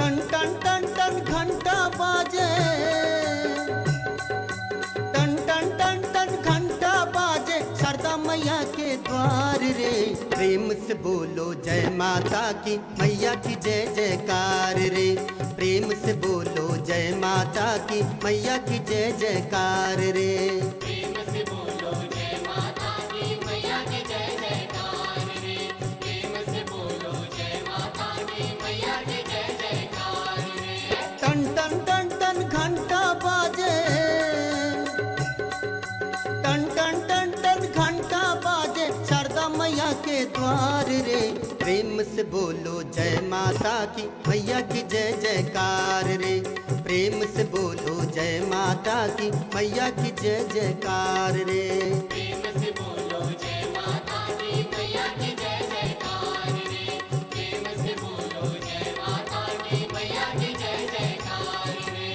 टन टन टन टन घंटा बाजे, टन टन टन टन घंटा बाजे शारदा मैया के द्वार रे। प्रेम से बोलो जय माता की मैया की जय जयकार रे। प्रेम से बोलो जय माता की मैया की जय जयकार रे। प्रेम से बोलो जय माता की मैया की जय जयकार रे। प्रेम से बोलो जय माता की मैया की जय जयकार रे। टन टन टन टन घंटा बाजे, टन टन टन टन घंटा बाजे शारदा मैया के द्वार रे। प्रेम से बोलो जय माता की मैया की जय जयकार रे। प्रेम से बोलो जय माता की मैया की जय जयकार रे। प्रेम से बोलो जय माता की मैया की जय जयकार रे। प्रेम से बोलो जय माता की मैया की जय जयकार रे।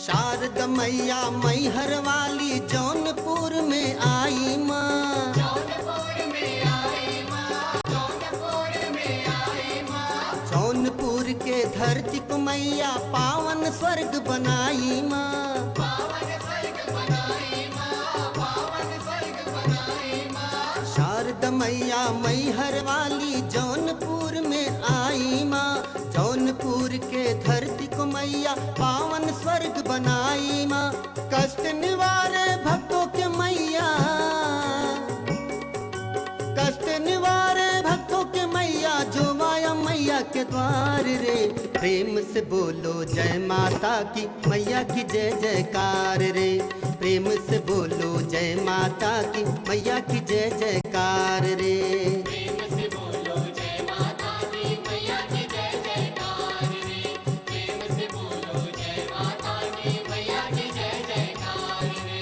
शारदा मैया मैहर वाली जौनपुर में आई माँ। जौनपुर में आई माँ, जौनपुर में आई माँ। जौनपुर के धरती को मैया पावन स्वर्ग बनाई माँ। पावन स्वर्ग बनाई माँ, पावन स्वर्ग बनाई माँ। शारदा मैया मैहर वाली जौनपुर में आई माँ। जौनपुर के धरती को मैया पावन स्वर्ग बनाई माँ। कष्ट निवारे भक्तों के मैया, कष्ट निवारे भक्तों के मैया जो माया मैया के द्वार रे। प्रेम से बोलो जय माता की मैया की जय जयकार रे। प्रेम से बोलो जय माता की मैया की जय जयकार रे। प्रेम से बोलो जय माता की मैया की जय जयकार रे। प्रेम से बोलो जय माता की मैया की जय जयकार रे।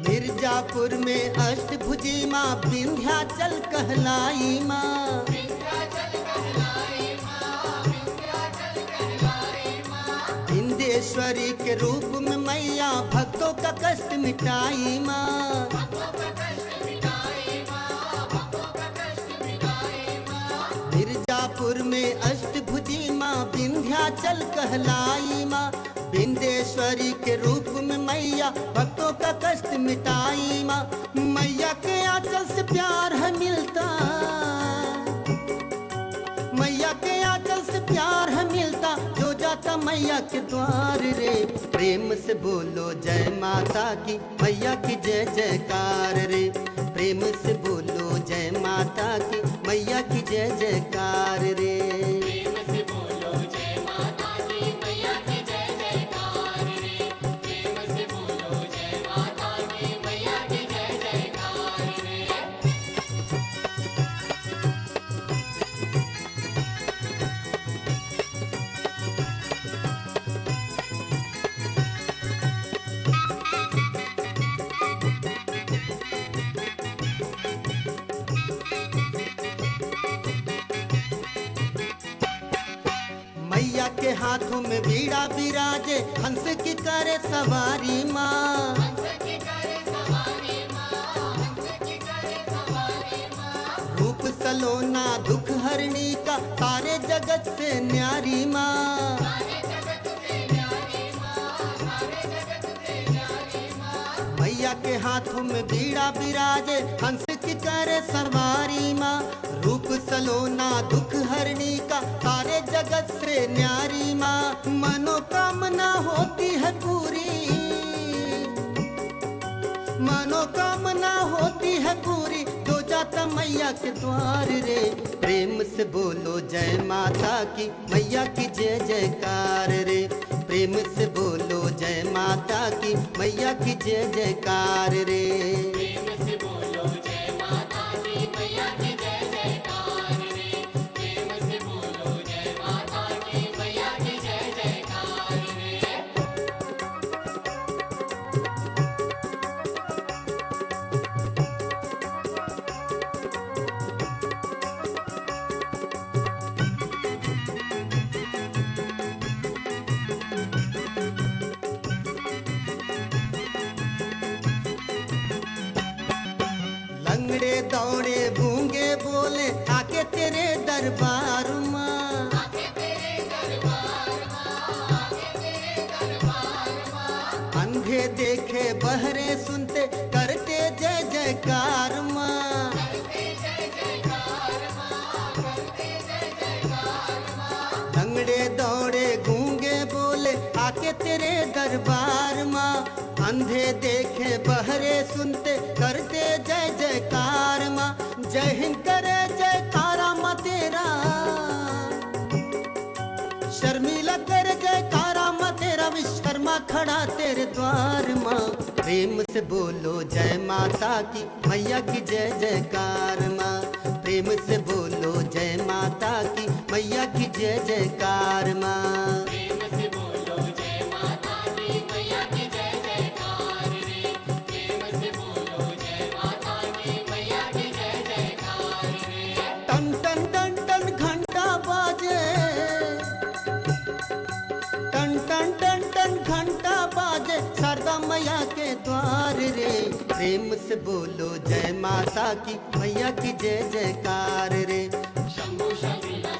मिर्जापुर में अष्टभुजी माँ विंध्याचल कहलाई माँ। विंध्याचल कहलाई माँ, विंध्याचल कहलाई माँ। विंध्येश्वरी के रूप में मैया भक्तों का कष्ट मिटाई माँ। भक्तों का कष्ट मिटाई माँ, भक्तों का कष्ट मिटाई माँ। मिर्जापुर में अष्टभुजी माँ विंध्याचल कहलाई माँ। विंध्येश्वरी के रूप में मैया भक्तों का कष्ट मिटाई माँ। मैया के आंचल से प्यार है मिलता, मैया के आंचल से प्यार है मिलता जो जाता मैया के द्वार रे। प्रेम से बोलो जय माता की मैया की जय जयकार रे। प्रेम से बोलो जय माता की मैया की जय जयकार रे। प्रेम से बोलो जय माता की मैया की जय जयकार रे। प्रेम से बोलो जय माता की मैया की जय जयकार रे। मैया के हाथों में बीड़ा बिराजे हंस की करे सवारी माँ। हंस की करे सवारी माँ, हंस की करे सवारी माँ। रूप सलोना दुख हरणी का सारे जगत से न्यारी माँ। सारे जगत से न्यारी माँ, सारे जगत से न्यारी माँ। मैया के हाथों में बीड़ा बिराजे हंस की करे सवारी माँ। रूप सलोना दुख हरणी का सारे जगत से न्यारी माँ। मनोकामना होती है पूरी, मनोकामना होती है पूरी जो जाता मैया के द्वार रे। प्रेम से बोलो जय माता की मैया की जय जयकार रे। प्रेम से बोलो जय माता की मैया की जय जयकार रे। प्रेम से बोलो जय माता की लंगड़े दौड़े गूंगे बोले आके तेरे दरबार माँ। आके तेरे दरबार माँ, आके तेरे दरबार माँ। अंधे देखे बहरे सुनते करते जय जयकार माँ। करते जय जयकार माँ, करते जय जयकार माँ। लंगड़े दौड़े गूंगे बोले आके तेरे दरबार माँ। अंधे देखे बहरे सुनते करते जय जयकार माँ। जय हिंद करे जयकारा माँ तेरा, शर्मिला कर जयकारा माँ तेरा। विश्वकर्मा खड़ा तेरे द्वार माँ। प्रेम से बोलो जय माता की मैया की जय जयकार माँ। प्रेम से बोलो जय माता की मैया की जय जयकार माँ। प्रेम से बोलो जय माता की मैया की जय जयकार रे। प्रेम से बोलो जय माता की मैया की जय जयकार रे। टन टन टन टन घंटा बाजे, टन टन टन टन घंटा बाजे शारदा मैया के द्वार रे। प्रेम से बोलो जय माता की मैया की जय जयकार रे। शंभु शर्मिला